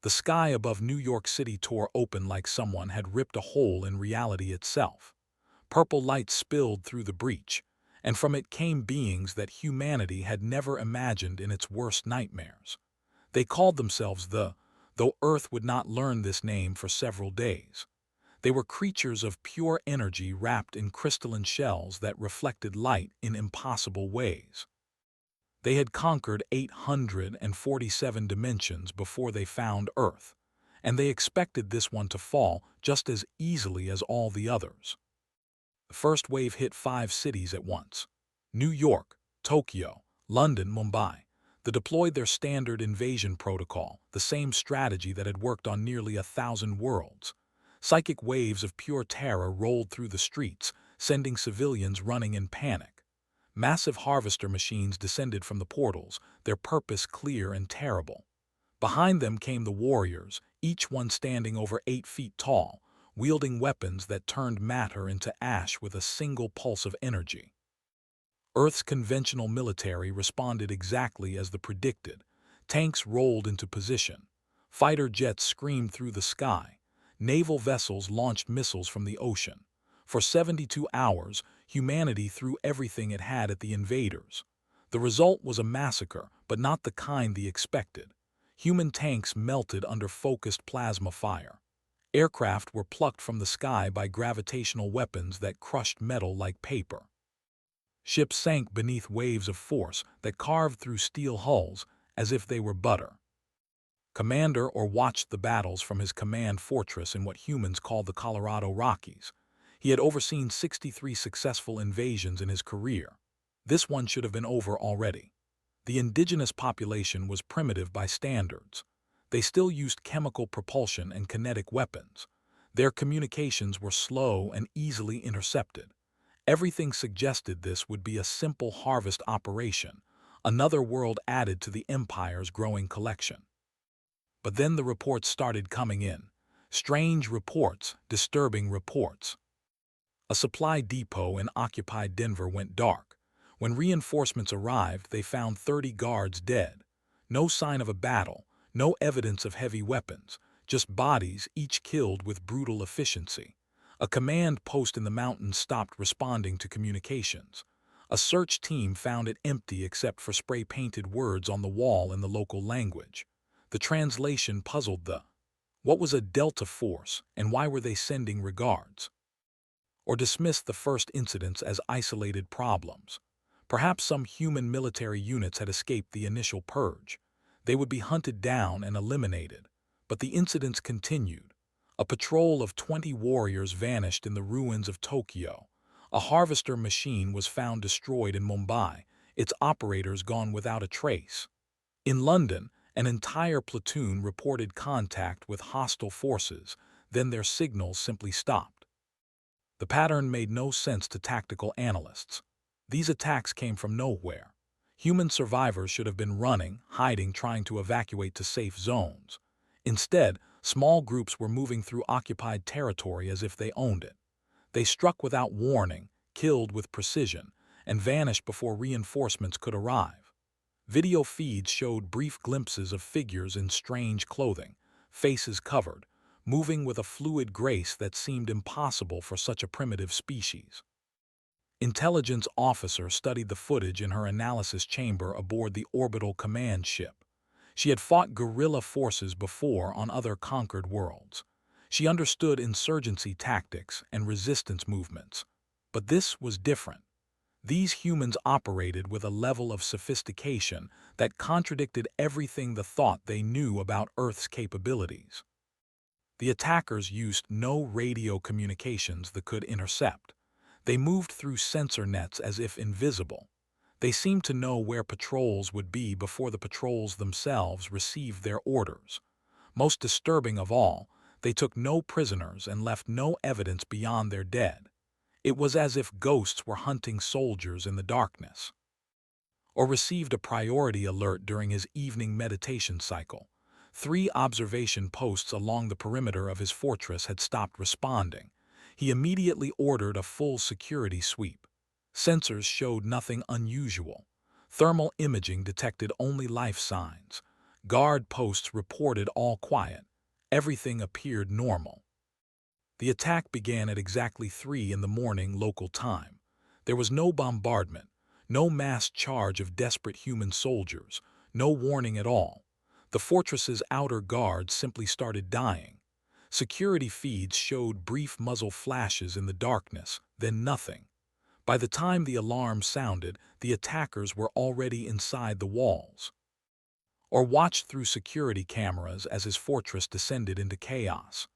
The sky above New York City tore open like someone had ripped a hole in reality itself. Purple light spilled through the breach, and from it came beings that humanity had never imagined in its worst nightmares. They called themselves though Earth would not learn this name for several days. They were creatures of pure energy wrapped in crystalline shells that reflected light in impossible ways. They had conquered 847 dimensions before they found Earth, and they expected this one to fall just as easily as all the others. The first wave hit 5 cities at once: New York, Tokyo, London, Mumbai. They deployed their standard invasion protocol, the same strategy that had worked on nearly 1,000 worlds. Psychic waves of pure terror rolled through the streets, sending civilians running in panic. Massive harvester machines descended from the portals, their purpose clear and terrible. Behind them came the warriors, each one standing over 8 feet tall, wielding weapons that turned matter into ash with a single pulse of energy. Earth's conventional military responded exactly as the predicted. Tanks rolled into position. Fighter jets screamed through the sky. Naval vessels launched missiles from the ocean. For 72 hours, humanity threw everything it had at the invaders. The result was a massacre, but not the kind they expected. Human tanks melted under focused plasma fire. Aircraft were plucked from the sky by gravitational weapons that crushed metal like paper. Ships sank beneath waves of force that carved through steel hulls as if they were butter. Commander or watched the battles from his command fortress in what humans call the Colorado Rockies. He had overseen 63 successful invasions in his career. This one should have been over already. The indigenous population was primitive by standards. They still used chemical propulsion and kinetic weapons. Their communications were slow and easily intercepted. Everything suggested this would be a simple harvest operation, another world added to the Empire's growing collection. But then the reports started coming in. Strange reports, disturbing reports. A supply depot in occupied Denver went dark. When reinforcements arrived, they found 30 guards dead. No sign of a battle, no evidence of heavy weapons, just bodies, each killed with brutal efficiency. A command post in the mountains stopped responding to communications. A search team found it empty except for spray-painted words on the wall in the local language. The translation puzzled what was a Delta Force, and why were they sending regards? Or dismissed the first incidents as isolated problems. Perhaps some human military units had escaped the initial purge. They would be hunted down and eliminated. But the incidents continued. A patrol of 20 warriors vanished in the ruins of Tokyo. A harvester machine was found destroyed in Mumbai, its operators gone without a trace. In London, an entire platoon reported contact with hostile forces, then their signals simply stopped. The pattern made no sense to tactical analysts. These attacks came from nowhere. Human survivors should have been running, hiding, trying to evacuate to safe zones. Instead, small groups were moving through occupied territory as if they owned it. They struck without warning, killed with precision, and vanished before reinforcements could arrive. Video feeds showed brief glimpses of figures in strange clothing, faces covered, moving with a fluid grace that seemed impossible for such a primitive species. Intelligence officer studied the footage in her analysis chamber aboard the orbital command ship. She had fought guerrilla forces before on other conquered worlds. She understood insurgency tactics and resistance movements. But this was different. These humans operated with a level of sophistication that contradicted everything the thought they knew about Earth's capabilities. The attackers used no radio communications that could intercept. They moved through sensor nets as if invisible. They seemed to know where patrols would be before the patrols themselves received their orders. Most disturbing of all, they took no prisoners and left no evidence beyond their dead. It was as if ghosts were hunting soldiers in the darkness. Or received a priority alert during his evening meditation cycle. 3 observation posts along the perimeter of his fortress had stopped responding. He immediately ordered a full security sweep. Sensors showed nothing unusual. Thermal imaging detected only life signs. Guard posts reported all quiet. Everything appeared normal. The attack began at exactly 3 in the morning local time. There was no bombardment, no mass charge of desperate human soldiers, no warning at all. The fortress's outer guards simply started dying. Security feeds showed brief muzzle flashes in the darkness, then nothing. By the time the alarm sounded, the attackers were already inside the walls. Or watched through security cameras as his fortress descended into chaos.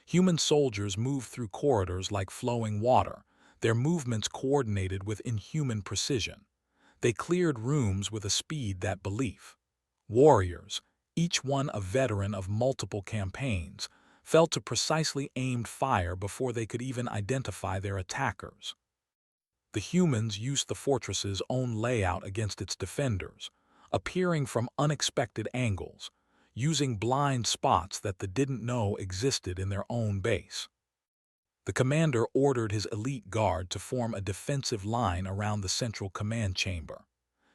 Human soldiers moved through corridors like flowing water, their movements coordinated with inhuman precision. They cleared rooms with a speed that belief. Warriors, each one a veteran of multiple campaigns, fell to precisely aimed fire before they could even identify their attackers. The humans used the fortress's own layout against its defenders, appearing from unexpected angles, using blind spots that they didn't know existed in their own base. The commander ordered his elite guard to form a defensive line around the central command chamber.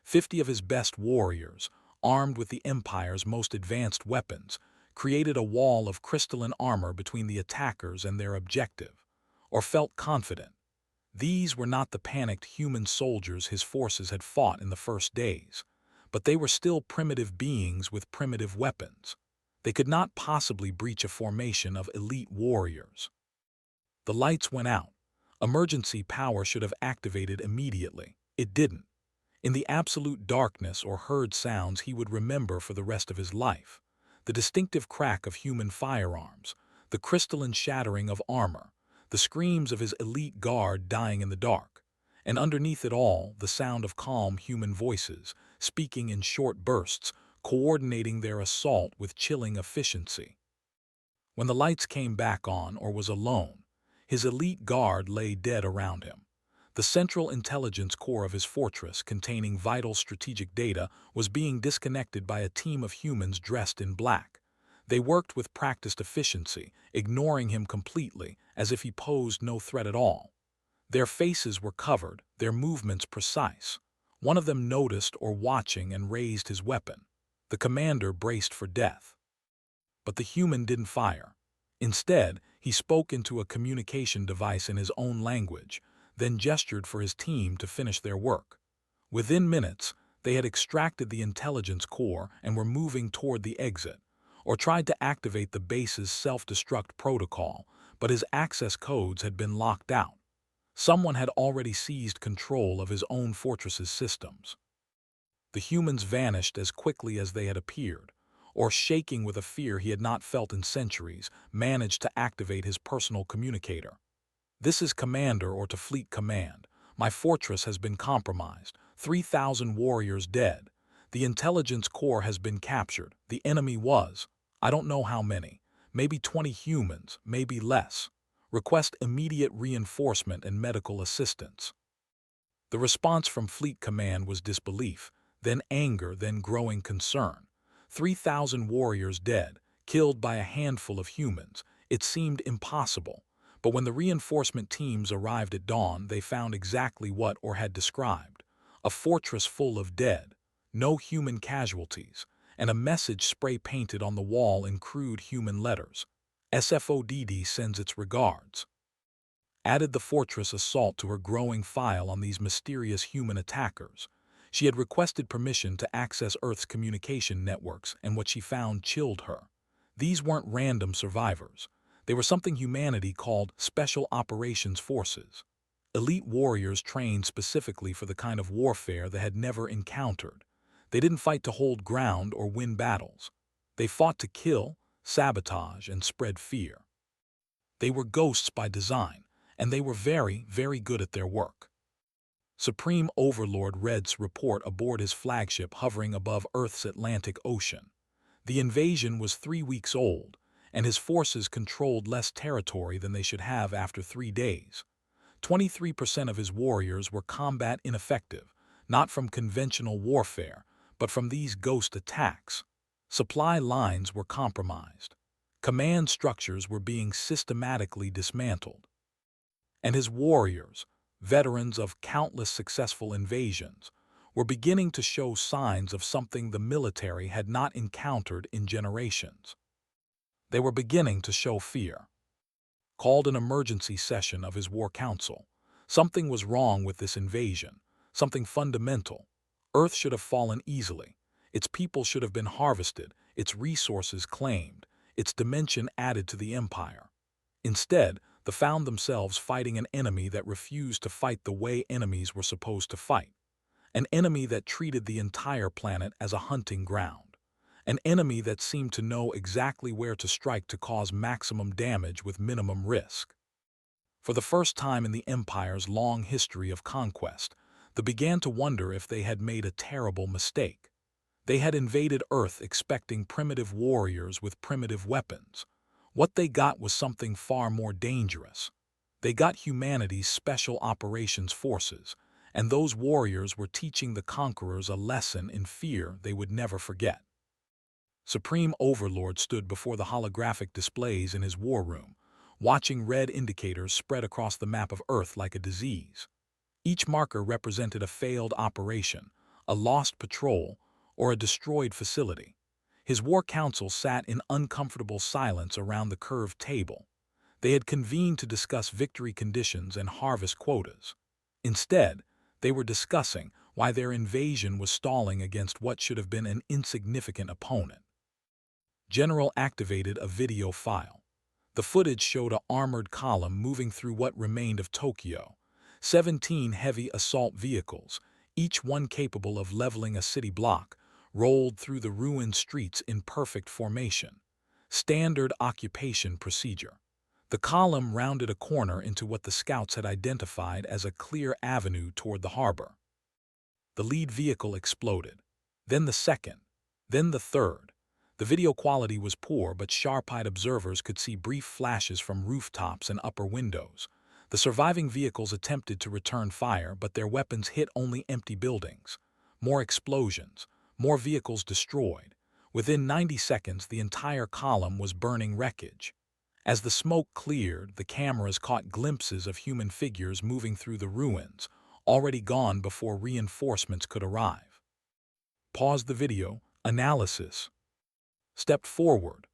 50 of his best warriors, armed with the Empire's most advanced weapons, created a wall of crystalline armor between the attackers and their objective, or felt confident. These were not the panicked human soldiers his forces had fought in the first days, but they were still primitive beings with primitive weapons. They could not possibly breach a formation of elite warriors. The lights went out. Emergency power should have activated immediately. It didn't. In the absolute darkness or heard sounds he would remember for the rest of his life. The distinctive crack of human firearms, the crystalline shattering of armor, the screams of his elite guard dying in the dark, and underneath it all, the sound of calm human voices, speaking in short bursts, coordinating their assault with chilling efficiency. When the lights came back on or was alone, his elite guard lay dead around him. The central intelligence core of his fortress, containing vital strategic data, was being disconnected by a team of humans dressed in black. They worked with practiced efficiency, ignoring him completely, as if he posed no threat at all. Their faces were covered, their movements precise. One of them noticed or watching and raised his weapon. The commander braced for death. But the human didn't fire. Instead, he spoke into a communication device in his own language, then gestured for his team to finish their work. Within minutes, they had extracted the intelligence core and were moving toward the exit, or tried to activate the base's self-destruct protocol, but his access codes had been locked out. Someone had already seized control of his own fortress's systems. The humans vanished as quickly as they had appeared, or shaking with a fear he had not felt in centuries, managed to activate his personal communicator. "This is Commander or to Fleet Command. My fortress has been compromised. 3,000 warriors dead. The intelligence core has been captured. The enemy was, I don't know how many, maybe 20 humans, maybe less. Request immediate reinforcement and medical assistance." The response from Fleet Command was disbelief, then anger, then growing concern. 3,000 warriors dead, killed by a handful of humans. It seemed impossible. But when the reinforcement teams arrived at dawn, they found exactly what Or had described. A fortress full of dead, no human casualties, and a message spray-painted on the wall in crude human letters. SFODD sends its regards. Added the fortress assault to her growing file on these mysterious human attackers. She had requested permission to access Earth's communication networks, and what she found chilled her. These weren't random survivors. They were something humanity called Special Operations Forces. Elite warriors trained specifically for the kind of warfare they had never encountered. They didn't fight to hold ground or win battles. They fought to kill, sabotage, and spread fear. They were ghosts by design, and they were very, very good at their work. Supreme Overlord Red's report aboard his flagship hovering above Earth's Atlantic Ocean. The invasion was 3 weeks old, and his forces controlled less territory than they should have after 3 days. 23% of his warriors were combat ineffective, not from conventional warfare, but from these ghost attacks. Supply lines were compromised. Command structures were being systematically dismantled. And his warriors, veterans of countless successful invasions, were beginning to show signs of something the military had not encountered in generations. They were beginning to show fear. Called an emergency session of his war council. Something was wrong with this invasion, something fundamental. Earth should have fallen easily. Its people should have been harvested, its resources claimed, its dimension added to the empire. Instead, they found themselves fighting an enemy that refused to fight the way enemies were supposed to fight. An enemy that treated the entire planet as a hunting ground. An enemy that seemed to know exactly where to strike to cause maximum damage with minimum risk. For the first time in the Empire's long history of conquest, they began to wonder if they had made a terrible mistake. They had invaded Earth expecting primitive warriors with primitive weapons. What they got was something far more dangerous. They got humanity's special operations forces, and those warriors were teaching the conquerors a lesson in fear they would never forget. Supreme Overlord stood before the holographic displays in his war room, watching red indicators spread across the map of Earth like a disease. Each marker represented a failed operation, a lost patrol, or a destroyed facility. His war council sat in uncomfortable silence around the curved table. They had convened to discuss victory conditions and harvest quotas. Instead, they were discussing why their invasion was stalling against what should have been an insignificant opponent. General activated a video file. The footage showed an armored column moving through what remained of Tokyo. 17 heavy assault vehicles, each one capable of leveling a city block, rolled through the ruined streets in perfect formation. Standard occupation procedure. The column rounded a corner into what the scouts had identified as a clear avenue toward the harbor. The lead vehicle exploded. Then the second. Then the third. The video quality was poor, but sharp-eyed observers could see brief flashes from rooftops and upper windows. The surviving vehicles attempted to return fire, but their weapons hit only empty buildings. More explosions, more vehicles destroyed. Within 90 seconds, the entire column was burning wreckage. As the smoke cleared, the cameras caught glimpses of human figures moving through the ruins, already gone before reinforcements could arrive. Pause the video. Analysis. Step forward.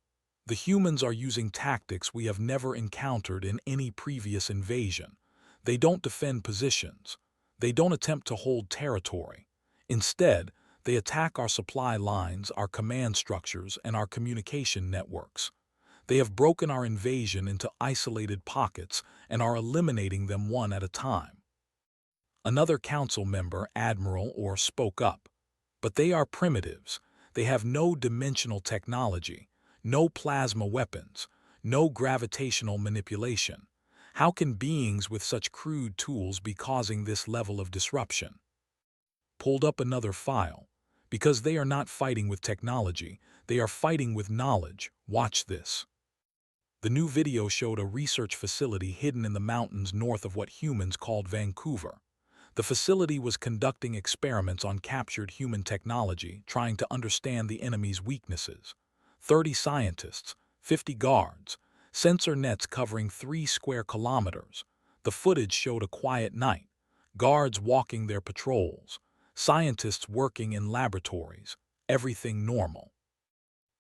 The humans are using tactics we have never encountered in any previous invasion. They don't defend positions. They don't attempt to hold territory. Instead, they attack our supply lines, our command structures, and our communication networks. They have broken our invasion into isolated pockets and are eliminating them one at a time. Another council member, Admiral, spoke up. But they are primitives. They have no dimensional technology, no plasma weapons, no gravitational manipulation. How can beings with such crude tools be causing this level of disruption? Pulled up another file. Because they are not fighting with technology, they are fighting with knowledge. Watch this. The new video showed a research facility hidden in the mountains north of what humans called Vancouver. The facility was conducting experiments on captured human technology, trying to understand the enemy's weaknesses. 30 scientists, 50 guards, sensor nets covering 3 square kilometers. The footage showed a quiet night, guards walking their patrols, scientists working in laboratories, everything normal.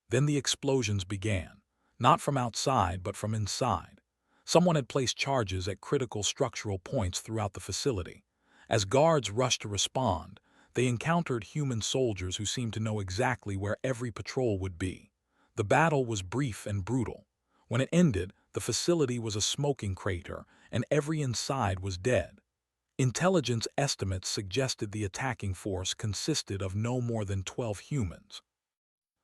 Then the explosions began, not from outside but from inside. Someone had placed charges at critical structural points throughout the facility. As guards rushed to respond, they encountered human soldiers who seemed to know exactly where every patrol would be. The battle was brief and brutal. When it ended, the facility was a smoking crater, and every inside was dead. Intelligence estimates suggested the attacking force consisted of no more than 12 humans.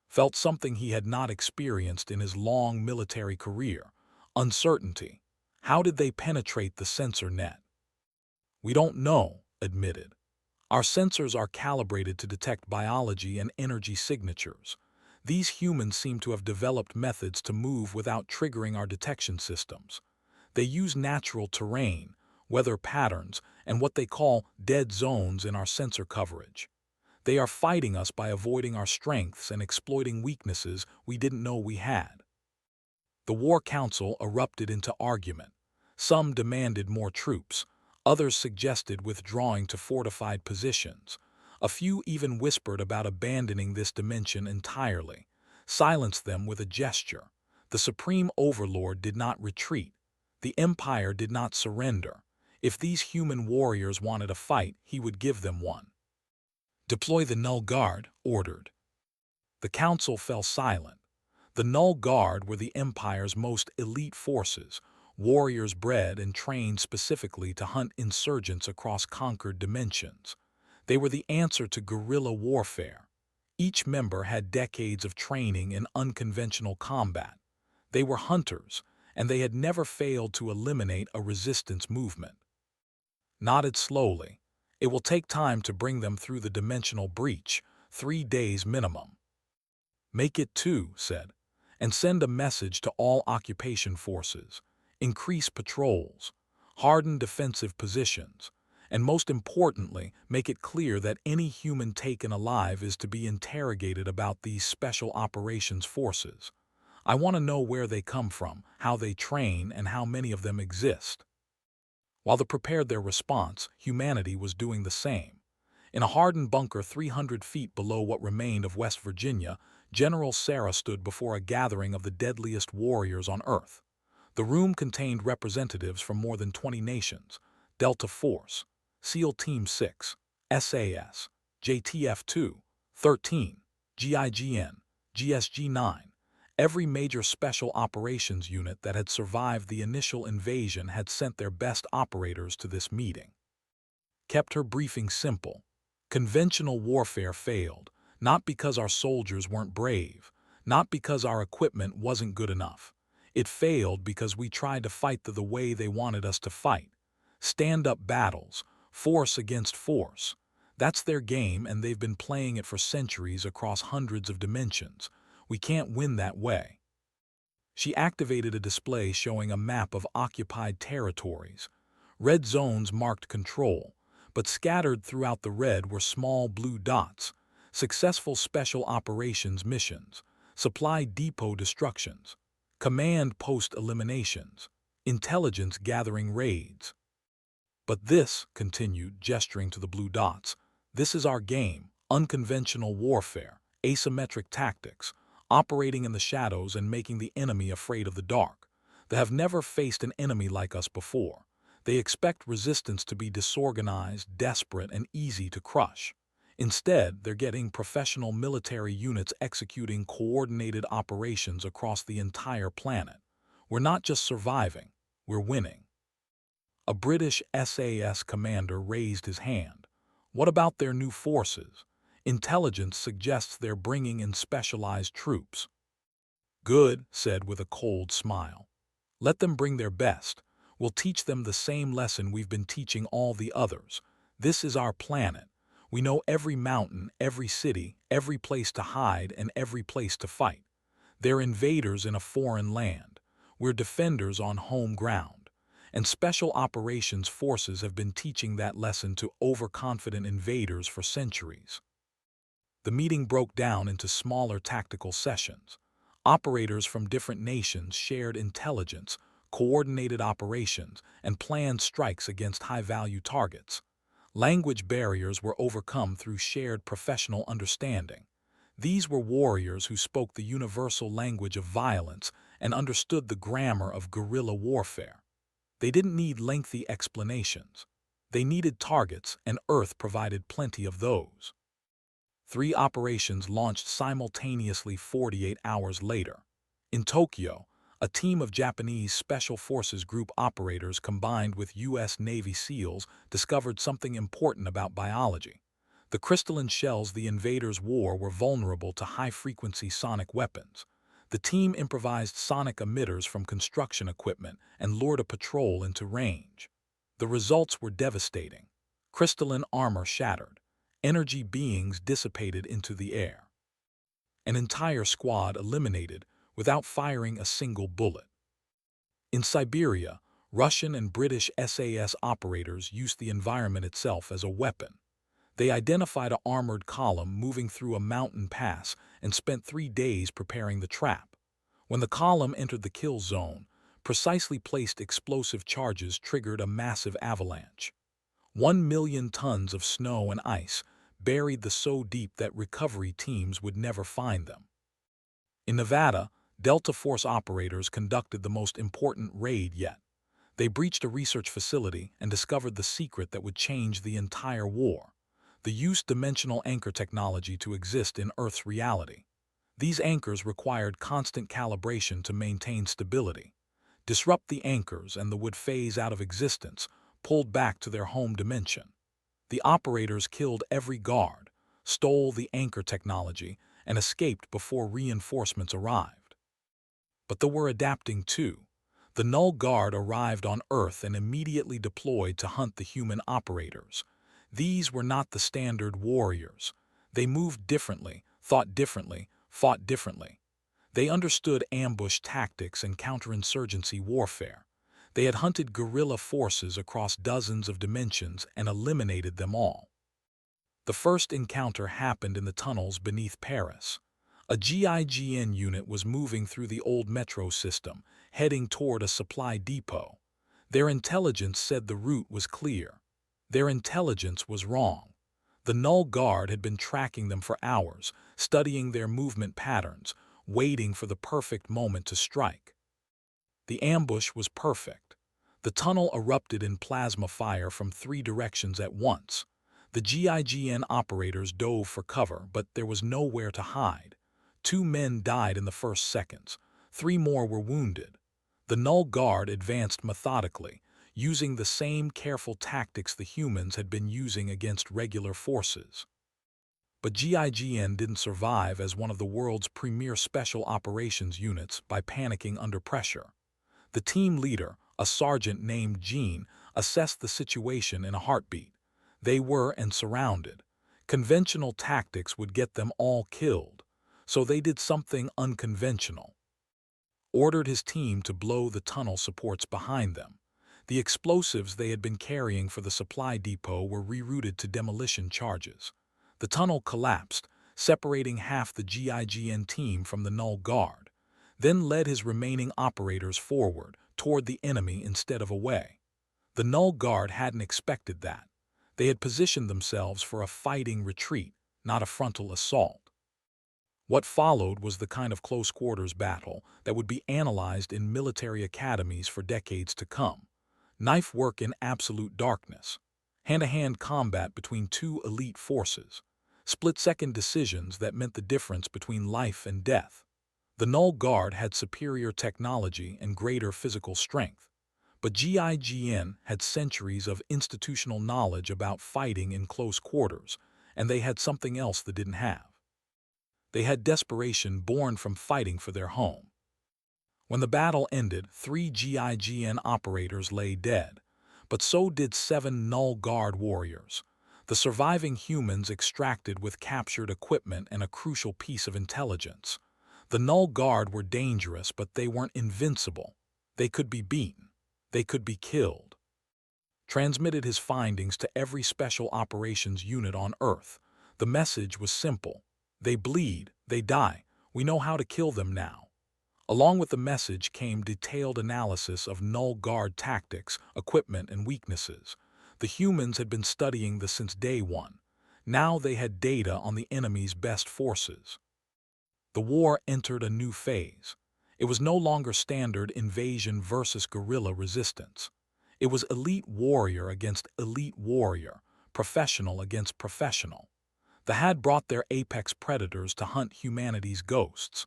Felt something he had not experienced in his long military career: uncertainty. How did they penetrate the sensor net? We don't know, admitted. Our sensors are calibrated to detect biology and energy signatures. These humans seem to have developed methods to move without triggering our detection systems. They use natural terrain, weather patterns, and what they call dead zones in our sensor coverage. They are fighting us by avoiding our strengths and exploiting weaknesses we didn't know we had. The War Council erupted into argument. Some demanded more troops. Others suggested withdrawing to fortified positions. A few even whispered about abandoning this dimension entirely, silenced them with a gesture. The Supreme Overlord did not retreat. The Empire did not surrender. If these human warriors wanted a fight, he would give them one. Deploy the Null Guard, ordered. The Council fell silent. The Null Guard were the Empire's most elite forces, warriors bred and trained specifically to hunt insurgents across conquered dimensions. They were the answer to guerrilla warfare. Each member had decades of training in unconventional combat. They were hunters, and they had never failed to eliminate a resistance movement. Nodded slowly. It will take time to bring them through the dimensional breach, 3 days minimum. Make it 2, said, and send a message to all occupation forces. Increase patrols, harden defensive positions, and most importantly, make it clear that any human taken alive is to be interrogated about these special operations forces. I want to know where they come from, how they train, and how many of them exist. While they prepared their response, humanity was doing the same. In a hardened bunker 300 feet below what remained of West Virginia, General Sarah stood before a gathering of the deadliest warriors on Earth. The room contained representatives from more than 20 nations: Delta Force, SEAL Team 6, SAS, JTF-2, 13, GIGN, GSG-9. Every major special operations unit that had survived the initial invasion had sent their best operators to this meeting. Kept her briefing simple. Conventional warfare failed, not because our soldiers weren't brave, not because our equipment wasn't good enough. It failed because we tried to fight the way they wanted us to fight. Stand-up battles, force against force. That's their game, and they've been playing it for centuries across hundreds of dimensions. We can't win that way. She activated a display showing a map of occupied territories. Red zones marked control, but scattered throughout the red were small blue dots: successful special operations missions, supply depot destructions, command post eliminations, intelligence gathering raids. But this, continued, gesturing to the blue dots, this is our game: unconventional warfare, asymmetric tactics, operating in the shadows and making the enemy afraid of the dark. They have never faced an enemy like us before. They expect resistance to be disorganized, desperate, and easy to crush. Instead, they're getting professional military units executing coordinated operations across the entire planet. We're not just surviving, we're winning. A British SAS commander raised his hand. What about their new forces? Intelligence suggests they're bringing in specialized troops. Good, said with a cold smile. Let them bring their best. We'll teach them the same lesson we've been teaching all the others. This is our planet. We know every mountain, every city, every place to hide, and every place to fight. They're invaders in a foreign land. We're defenders on home ground. And special operations forces have been teaching that lesson to overconfident invaders for centuries. The meeting broke down into smaller tactical sessions. Operators from different nations shared intelligence, coordinated operations, and planned strikes against high-value targets. Language barriers were overcome through shared professional understanding. These were warriors who spoke the universal language of violence and understood the grammar of guerrilla warfare. They didn't need lengthy explanations. They needed targets, and Earth provided plenty of those. 3 operations launched simultaneously 48 hours later. In Tokyo, a team of Japanese Special Forces Group operators combined with U.S. Navy SEALs discovered something important about biology. The crystalline shells the invaders wore were vulnerable to high-frequency sonic weapons. The team improvised sonic emitters from construction equipment and lured a patrol into range. The results were devastating. Crystalline armor shattered. Energy beings dissipated into the air. An entire squad eliminated without firing a single bullet. In Siberia, Russian and British SAS operators used the environment itself as a weapon. They identified an armored column moving through a mountain pass and spent 3 days preparing the trap. When the column entered the kill zone, precisely placed explosive charges triggered a massive avalanche. 1 million tons of snow and ice, buried them so deep that recovery teams would never find them. In Nevada, Delta Force operators conducted the most important raid yet. They breached a research facility and discovered the secret that would change the entire war. They used dimensional anchor technology to exist in Earth's reality. These anchors required constant calibration to maintain stability. Disrupt the anchors and they would phase out of existence, pulled back to their home dimension. The operators killed every guard, stole the anchor technology, and escaped before reinforcements arrived. But they were adapting too. The Null Guard arrived on Earth and immediately deployed to hunt the human operators. These were not the standard warriors. They moved differently, thought differently, fought differently. They understood ambush tactics and counterinsurgency warfare. They had hunted guerrilla forces across dozens of dimensions and eliminated them all. The first encounter happened in the tunnels beneath Paris. A GIGN unit was moving through the old metro system, heading toward a supply depot. Their intelligence said the route was clear. Their intelligence was wrong. The Null Guard had been tracking them for hours, studying their movement patterns, waiting for the perfect moment to strike. The ambush was perfect. The tunnel erupted in plasma fire from 3 directions at once. The GIGN operators dove for cover, but there was nowhere to hide. 2 men died in the first seconds. 3 more were wounded. The Null Guard advanced methodically, using the same careful tactics the humans had been using against regular forces. But GIGN didn't survive as one of the world's premier special operations units by panicking under pressure. The team leader, a sergeant named Jean, assessed the situation in a heartbeat. They were surrounded. Conventional tactics would get them all killed, so they did something unconventional. Ordered his team to blow the tunnel supports behind them. The explosives they had been carrying for the supply depot were rerouted to demolition charges. The tunnel collapsed, separating half the GIGN team from the Null Guard, then led his remaining operators forward, toward the enemy instead of away. The Null Guard hadn't expected that. They had positioned themselves for a fighting retreat, not a frontal assault. What followed was the kind of close-quarters battle that would be analyzed in military academies for decades to come. Knife work in absolute darkness. Hand-to-hand combat between 2 elite forces. Split-second decisions that meant the difference between life and death. The Null Guard had superior technology and greater physical strength. But GIGN had centuries of institutional knowledge about fighting in close quarters, and they had something else they didn't have. They had desperation born from fighting for their home. When the battle ended, 3 GIGN operators lay dead, but so did 7 Null Guard warriors. The surviving humans extracted with captured equipment and a crucial piece of intelligence. The Null Guard were dangerous, but they weren't invincible. They could be beaten. They could be killed. Transmitted his findings to every special operations unit on Earth. The message was simple. They bleed, they die. We know how to kill them now. Along with the message came detailed analysis of Null Guard tactics, equipment, and weaknesses. The humans had been studying this since day one. Now they had data on the enemy's best forces. The war entered a new phase. It was no longer standard invasion versus guerrilla resistance. It was elite warrior against elite warrior, professional against professional. They had brought their apex predators to hunt humanity's ghosts.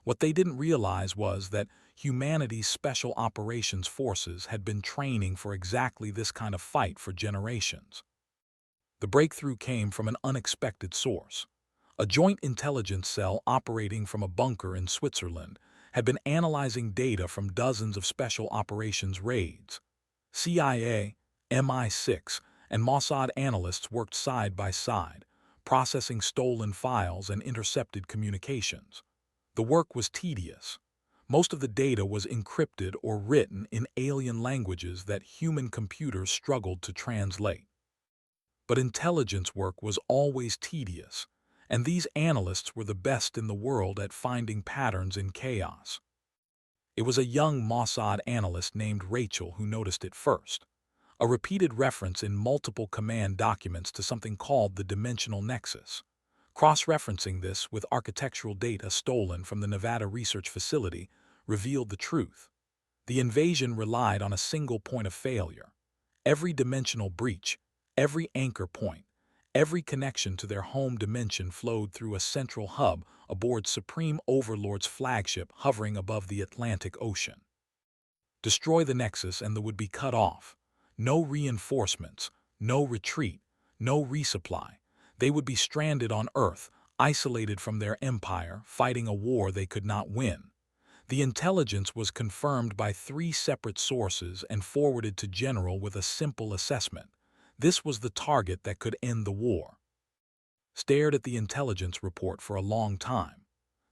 What they didn't realize was that humanity's special operations forces had been training for exactly this kind of fight for generations. The breakthrough came from an unexpected source. A joint intelligence cell operating from a bunker in Switzerland had been analyzing data from dozens of special operations raids. CIA, MI6, and Mossad analysts worked side by side, processing stolen files and intercepted communications. The work was tedious. Most of the data was encrypted or written in alien languages that human computers struggled to translate. But intelligence work was always tedious, and these analysts were the best in the world at finding patterns in chaos. It was a young Mossad analyst named Rachel who noticed it first. a repeated reference in multiple command documents to something called the Dimensional Nexus. Cross-referencing this with architectural data stolen from the Nevada Research Facility revealed the truth. The invasion relied on a single point of failure. Every dimensional breach, every anchor point, every connection to their home dimension flowed through a central hub aboard Supreme Overlord's flagship hovering above the Atlantic Ocean. Destroy the Nexus and they would be cut off. No reinforcements, no retreat, no resupply. They would be stranded on Earth, isolated from their empire, fighting a war they could not win. The intelligence was confirmed by 3 separate sources and forwarded to General with a simple assessment. This was the target that could end the war. Stared at the intelligence report for a long time.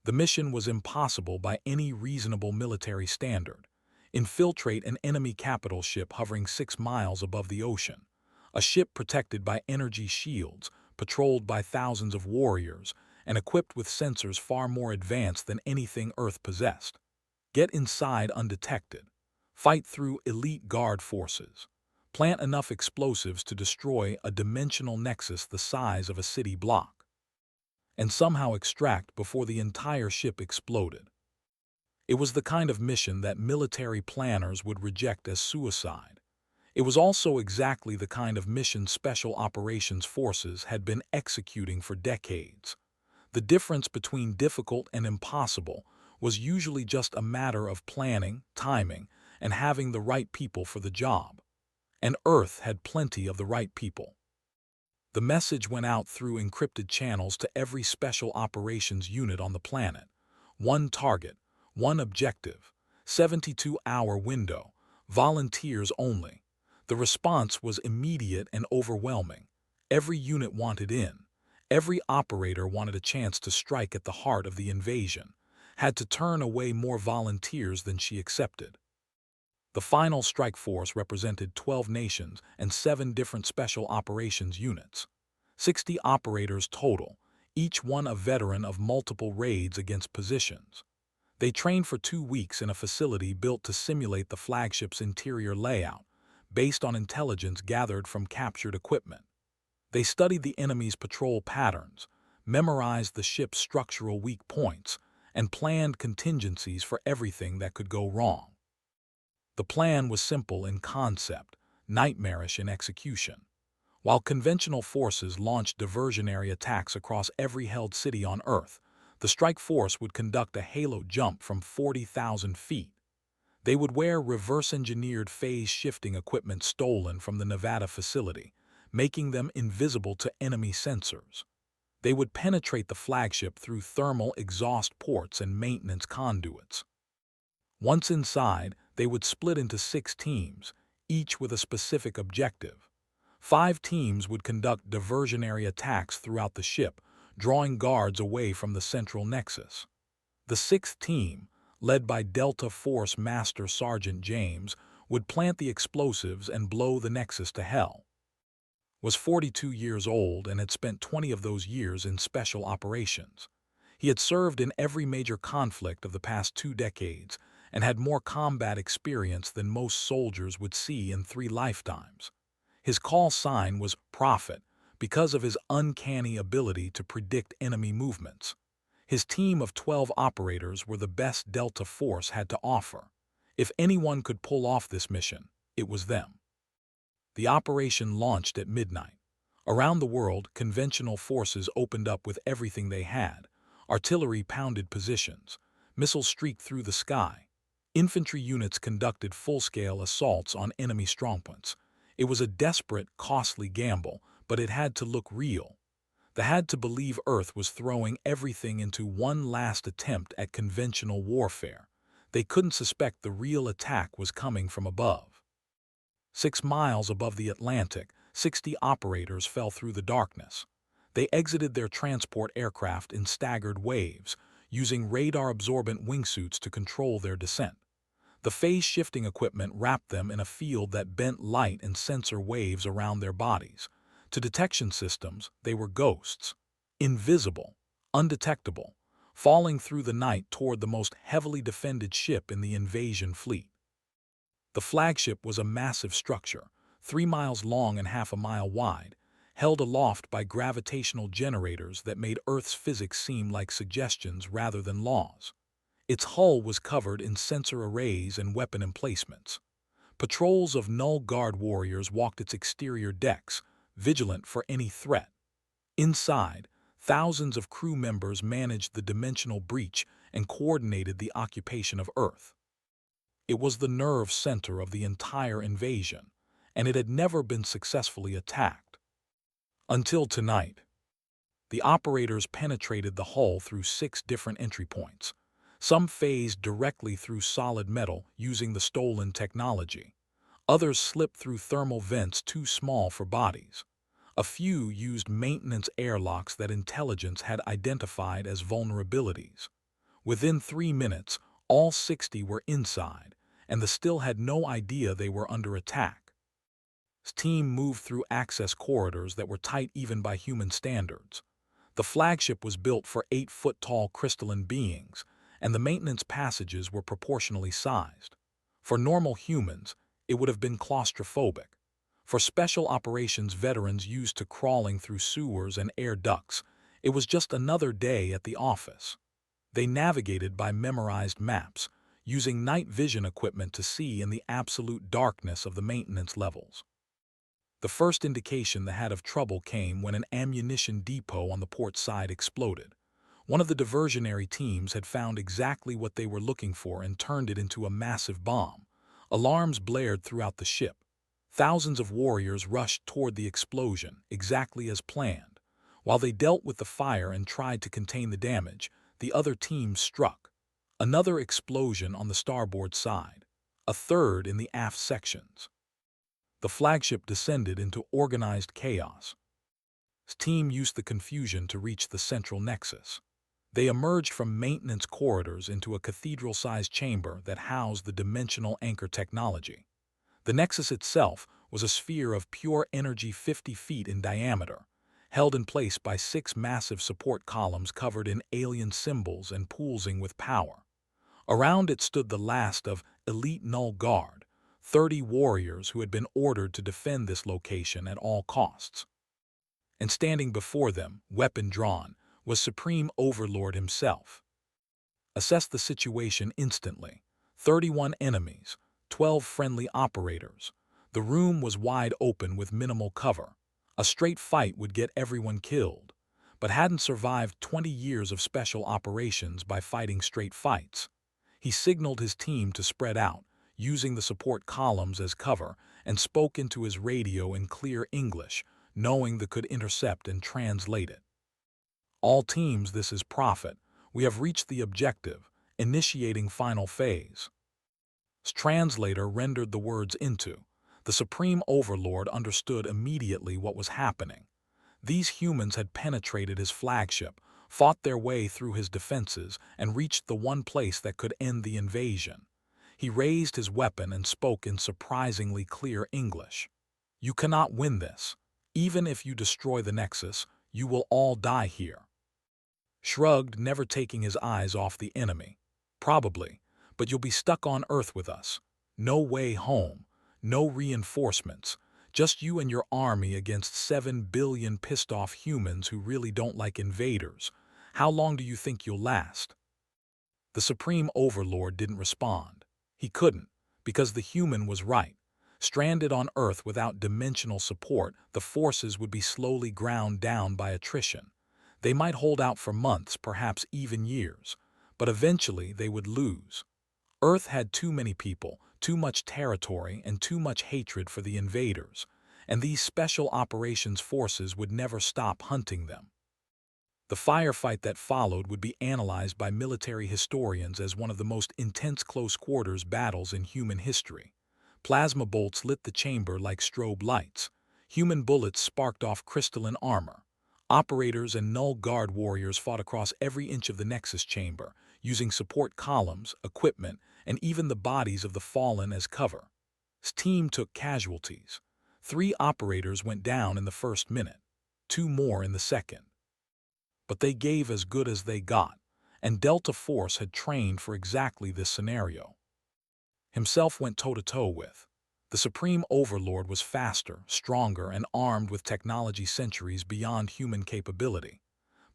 The mission was impossible by any reasonable military standard. Infiltrate an enemy capital ship hovering 6 miles above the ocean. A ship protected by energy shields, patrolled by thousands of warriors, and equipped with sensors far more advanced than anything Earth possessed. Get inside undetected. Fight through elite guard forces. Plant enough explosives to destroy a dimensional nexus the size of a city block. And somehow extract before the entire ship exploded. It was the kind of mission that military planners would reject as suicide. It was also exactly the kind of mission Special Operations Forces had been executing for decades. The difference between difficult and impossible was usually just a matter of planning, timing, and having the right people for the job. And Earth had plenty of the right people. The message went out through encrypted channels to every special operations unit on the planet. One target, one objective, 72-hour window, volunteers only. The response was immediate and overwhelming. Every unit wanted in. Every operator wanted a chance to strike at the heart of the invasion, had to turn away more volunteers than she accepted. The final strike force represented 12 nations and 7 different special operations units. 60 operators total, each one a veteran of multiple raids against positions. They trained for 2 weeks in a facility built to simulate the flagship's interior layout, based on intelligence gathered from captured equipment. They studied the enemy's patrol patterns, memorized the ship's structural weak points, and planned contingencies for everything that could go wrong. The plan was simple in concept, nightmarish in execution. While conventional forces launched diversionary attacks across every held city on Earth, the strike force would conduct a halo jump from 40,000 feet. They would wear reverse-engineered phase-shifting equipment stolen from the Nevada facility, making them invisible to enemy sensors. They would penetrate the flagship through thermal exhaust ports and maintenance conduits. Once inside, they would split into 6 teams, each with a specific objective. 5 teams would conduct diversionary attacks throughout the ship, drawing guards away from the central nexus. The 6th team, led by Delta Force Master Sergeant James, would plant the explosives and blow the nexus to hell. Was 42 years old and had spent 20 of those years in special operations. He had served in every major conflict of the past 2 decades and had more combat experience than most soldiers would see in 3 lifetimes. His call sign was Prophet because of his uncanny ability to predict enemy movements. His team of 12 operators were the best Delta Force had to offer. If anyone could pull off this mission, it was them. The operation launched at midnight. Around the world, conventional forces opened up with everything they had. Artillery pounded positions. Missiles streaked through the sky. Infantry units conducted full-scale assaults on enemy strongpoints. It was a desperate, costly gamble, but it had to look real. They had to believe Earth was throwing everything into one last attempt at conventional warfare. They couldn't suspect the real attack was coming from above. 6 miles above the Atlantic, 60 operators fell through the darkness. They exited their transport aircraft in staggered waves, using radar-absorbent wingsuits to control their descent. The phase-shifting equipment wrapped them in a field that bent light and sensor waves around their bodies. To detection systems, they were ghosts. Invisible, undetectable, falling through the night toward the most heavily defended ship in the invasion fleet. The flagship was a massive structure, 3 miles long and half a mile wide, held aloft by gravitational generators that made Earth's physics seem like suggestions rather than laws. Its hull was covered in sensor arrays and weapon emplacements. Patrols of null guard warriors walked its exterior decks, vigilant for any threat. Inside, thousands of crew members managed the dimensional breach and coordinated the occupation of Earth. It was the nerve center of the entire invasion, and it had never been successfully attacked. Until tonight. The operators penetrated the hull through 6 different entry points. Some phased directly through solid metal using the stolen technology. Others slipped through thermal vents too small for bodies. A few used maintenance airlocks that intelligence had identified as vulnerabilities. Within 3 minutes, all 60 were inside, and the still had no idea they were under attack. His team moved through access corridors that were tight even by human standards. The flagship was built for 8-foot-tall crystalline beings, and the maintenance passages were proportionally sized. For normal humans, it would have been claustrophobic. For special operations veterans used to crawling through sewers and air ducts, it was just another day at the office. They navigated by memorized maps, using night vision equipment to see in the absolute darkness of the maintenance levels. The first indication they had of trouble came when an ammunition depot on the port side exploded. One of the diversionary teams had found exactly what they were looking for and turned it into a massive bomb. Alarms blared throughout the ship. Thousands of warriors rushed toward the explosion, exactly as planned. While they dealt with the fire and tried to contain the damage, the other team struck. Another explosion on the starboard side. A third in the aft sections. The flagship descended into organized chaos. His team used the confusion to reach the central nexus. They emerged from maintenance corridors into a cathedral-sized chamber that housed the dimensional anchor technology. The nexus itself was a sphere of pure energy 50 feet in diameter, held in place by 6 massive support columns covered in alien symbols and pulsing with power. Around it stood the last of elite null guard, 30 warriors who had been ordered to defend this location at all costs. And standing before them, weapon drawn, was Supreme Overlord himself. Assess the situation instantly. 31 enemies, 12 friendly operators. The room was wide open with minimal cover. A straight fight would get everyone killed, but hadn't survived 20 years of special operations by fighting straight fights. He signaled his team to spread out, using the support columns as cover, and spoke into his radio in clear English, knowing they could intercept and translate it. All teams, this is Prophet. We have reached the objective, initiating final phase. His translator rendered the words into. The Supreme Overlord understood immediately what was happening. These humans had penetrated his flagship, fought their way through his defenses, and reached the one place that could end the invasion. He raised his weapon and spoke in surprisingly clear English. You cannot win this. Even if you destroy the Nexus, you will all die here. Shrugged, never taking his eyes off the enemy. Probably, but you'll be stuck on Earth with us. No way home, no reinforcements, just you and your army against 7 billion pissed-off humans who really don't like invaders. How long do you think you'll last? The Supreme Overlord didn't respond. He couldn't, because the human was right. Stranded on Earth without dimensional support, the forces would be slowly ground down by attrition. They might hold out for months, perhaps even years, but eventually they would lose. Earth had too many people, too much territory, and too much hatred for the invaders, and these special operations forces would never stop hunting them. The firefight that followed would be analyzed by military historians as one of the most intense close-quarters battles in human history. Plasma bolts lit the chamber like strobe lights. Human bullets sparked off crystalline armor. Operators and null guard warriors fought across every inch of the Nexus chamber, using support columns, equipment, and even the bodies of the fallen as cover. His team took casualties. 3 operators went down in the first minute, 2 more in the second. But they gave as good as they got, and Delta Force had trained for exactly this scenario. Himself went toe-to-toe with. The Supreme Overlord was faster, stronger, and armed with technology centuries beyond human capability,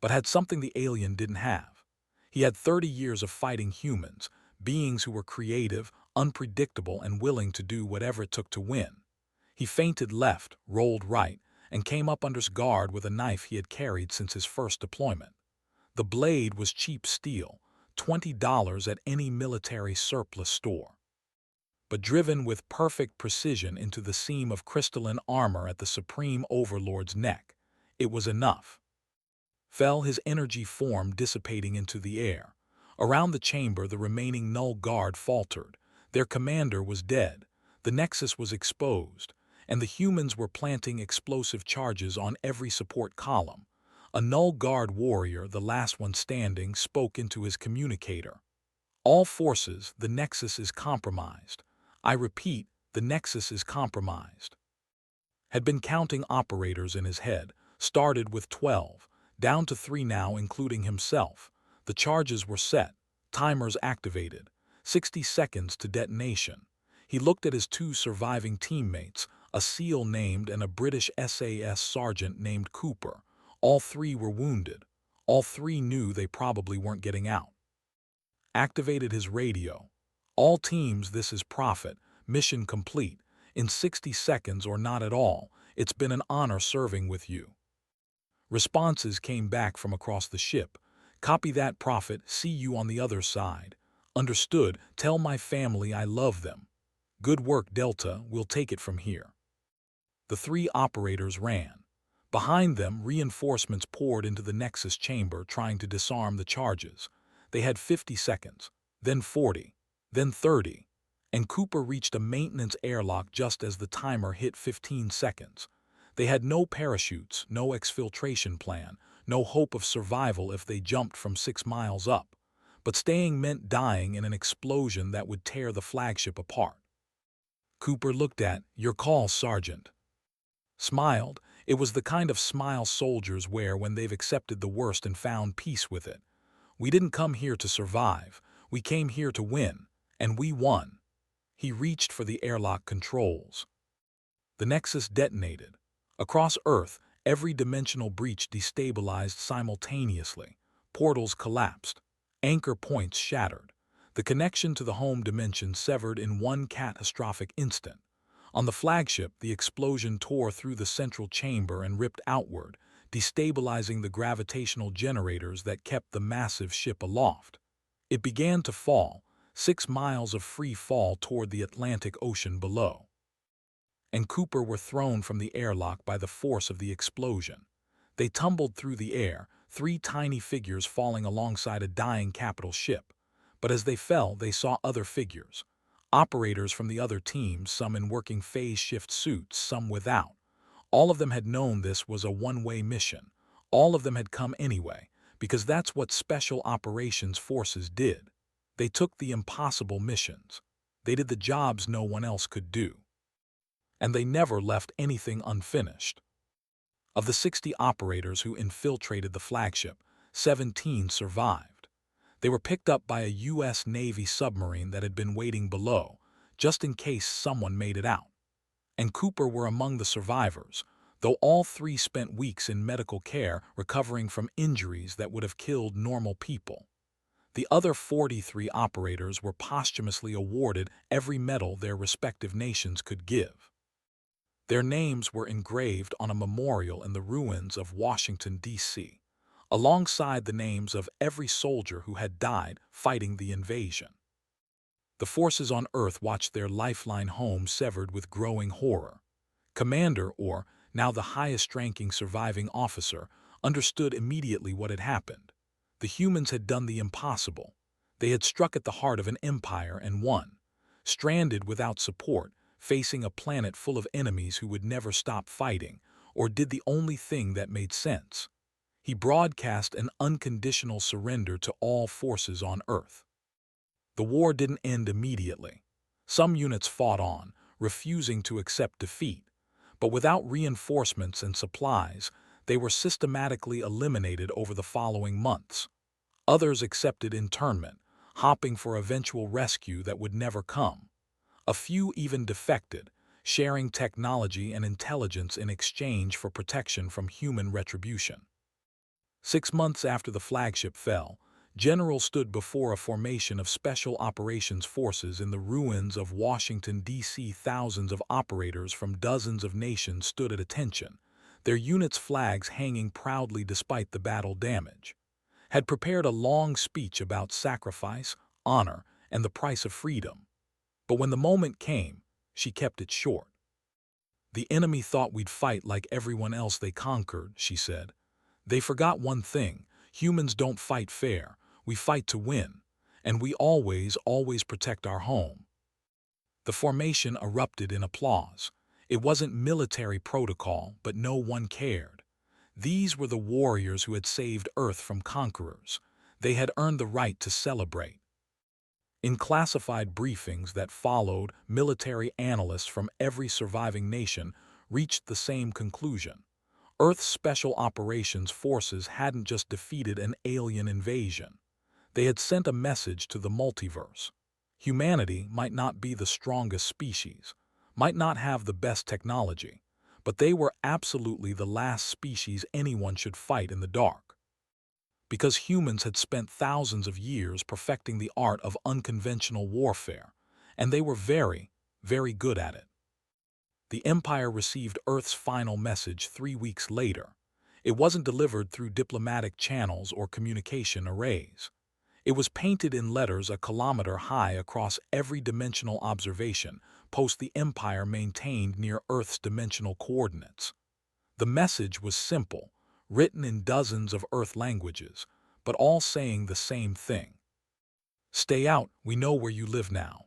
but had something the alien didn't have. He had 30 years of fighting humans, beings who were creative, unpredictable, and willing to do whatever it took to win. He feinted left, rolled right, and came up under his guard with a knife he had carried since his first deployment. The blade was cheap steel, $20 at any military surplus store. But driven with perfect precision into the seam of crystalline armor at the Supreme Overlord's neck, it was enough. Fell his energy form dissipating into the air. Around the chamber the remaining null guard faltered. Their commander was dead, the nexus was exposed, and the humans were planting explosive charges on every support column. A null guard warrior, the last one standing, spoke into his communicator. All forces, the nexus is compromised. I repeat, the nexus is compromised. Had been counting operators in his head, started with 12, down to 3 now including himself. The charges were set, timers activated, 60 seconds to detonation. He looked at his 2 surviving teammates, a SEAL named and a British SAS sergeant named Cooper. All 3 were wounded. All 3 knew they probably weren't getting out. Activated his radio. All teams, this is Prophet. Mission complete. In 60 seconds or not at all. It's been an honor serving with you. Responses came back from across the ship. Copy that, Prophet. See you on the other side. Understood. Tell my family I love them. Good work, Delta. We'll take it from here. The 3 operators ran. Behind them, reinforcements poured into the Nexus chamber trying to disarm the charges. They had 50 seconds, then 40, then 30, and Cooper reached a maintenance airlock just as the timer hit 15 seconds. They had no parachutes, no exfiltration plan, no hope of survival if they jumped from 6 miles up. But staying meant dying in an explosion that would tear the flagship apart. Cooper looked at, "Your call, Sergeant." Smiled. It was the kind of smile soldiers wear when they've accepted the worst and found peace with it. We didn't come here to survive. We came here to win. And we won. He reached for the airlock controls. The Nexus detonated. Across Earth, every dimensional breach destabilized simultaneously. Portals collapsed. Anchor points shattered. The connection to the home dimension severed in one catastrophic instant. On the flagship, the explosion tore through the central chamber and ripped outward, destabilizing the gravitational generators that kept the massive ship aloft. It began to fall, 6 miles of free fall toward the Atlantic Ocean below. And Cooper were thrown from the airlock by the force of the explosion. They tumbled through the air, 3 tiny figures falling alongside a dying capital ship. But as they fell, they saw other figures. Operators from the other teams, some in working phase shift suits, some without. All of them had known this was a one-way mission. All of them had come anyway, because that's what Special Operations Forces did. They took the impossible missions. They did the jobs no one else could do. And they never left anything unfinished. Of the 60 operators who infiltrated the flagship, 17 survived. They were picked up by a U.S. Navy submarine that had been waiting below, just in case someone made it out. And Cooper were among the survivors, though all 3 spent weeks in medical care recovering from injuries that would have killed normal people. The other 43 operators were posthumously awarded every medal their respective nations could give. Their names were engraved on a memorial in the ruins of Washington, D.C., alongside the names of every soldier who had died fighting the invasion. The forces on Earth watched their lifeline home severed with growing horror. Commander, or now the highest-ranking surviving officer, understood immediately what had happened. The humans had done the impossible. They had struck at the heart of an empire and won. Stranded without support, facing a planet full of enemies who would never stop fighting, or did the only thing that made sense. He broadcast an unconditional surrender to all forces on Earth. The war didn't end immediately. Some units fought on, refusing to accept defeat, but without reinforcements and supplies, they were systematically eliminated over the following months. Others accepted internment, hopping for eventual rescue that would never come. A few even defected, sharing technology and intelligence in exchange for protection from human retribution. 6 months after the flagship fell, generals stood before a formation of Special Operations Forces in the ruins of Washington, D.C. Thousands of operators from dozens of nations stood at attention, their units' flags hanging proudly despite the battle damage. Had prepared a long speech about sacrifice, honor, and the price of freedom. But when the moment came, she kept it short. "The enemy thought we'd fight like everyone else they conquered," she said. "They forgot one thing: humans don't fight fair, we fight to win, and we always protect our home." The formation erupted in applause. It wasn't military protocol, but no one cared. These were the warriors who had saved Earth from conquerors. They had earned the right to celebrate. In classified briefings that followed, military analysts from every surviving nation reached the same conclusion. Earth's Special Operations Forces hadn't just defeated an alien invasion. They had sent a message to the multiverse. Humanity might not be the strongest species, might not have the best technology, but they were absolutely the last species anyone should fight in the dark. Because humans had spent thousands of years perfecting the art of unconventional warfare, and they were very, very good at it. The Empire received Earth's final message 3 weeks later. It wasn't delivered through diplomatic channels or communication arrays. It was painted in letters a kilometer high across every dimensional observation post the Empire maintained near Earth's dimensional coordinates. The message was simple, written in dozens of Earth languages, but all saying the same thing. "Stay out, we know where you live now."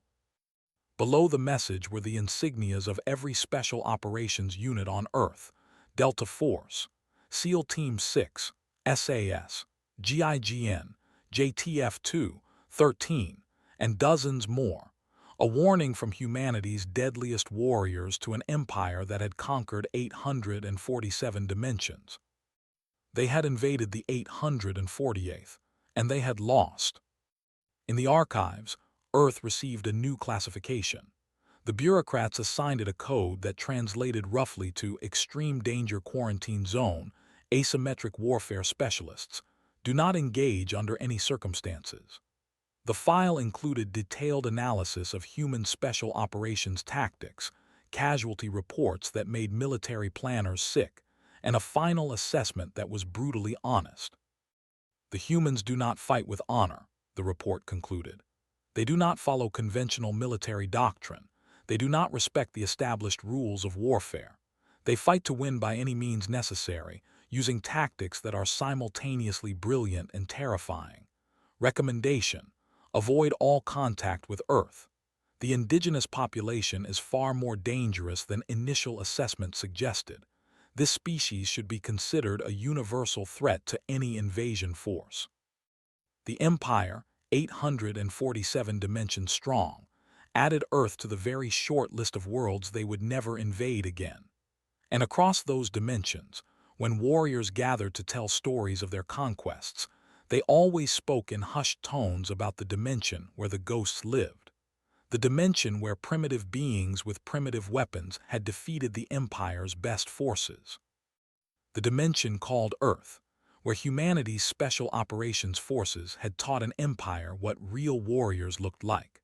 Below the message were the insignias of every special operations unit on Earth: Delta Force, SEAL Team 6, SAS, GIGN, JTF-2, 13, and dozens more. A warning from humanity's deadliest warriors to an empire that had conquered 847 dimensions. They had invaded the 848th, and they had lost. In the archives, Earth received a new classification. The bureaucrats assigned it a code that translated roughly to Extreme Danger Quarantine Zone, Asymmetric Warfare Specialists. Do not engage under any circumstances. The file included detailed analysis of human special operations tactics, casualty reports that made military planners sick, and a final assessment that was brutally honest. "The humans do not fight with honor," the report concluded. "They do not follow conventional military doctrine. They do not respect the established rules of warfare. They fight to win by any means necessary, using tactics that are simultaneously brilliant and terrifying. Recommendation: avoid all contact with Earth. The indigenous population is far more dangerous than initial assessment suggested. This species should be considered a universal threat to any invasion force." The Empire, 847 dimensions strong, added Earth to the very short list of worlds they would never invade again. And across those dimensions, when warriors gathered to tell stories of their conquests, they always spoke in hushed tones about the dimension where the ghosts lived. The dimension where primitive beings with primitive weapons had defeated the Empire's best forces. The dimension called Earth, where humanity's Special Operations Forces had taught an empire what real warriors looked like.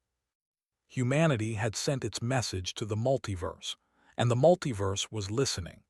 Humanity had sent its message to the multiverse, and the multiverse was listening.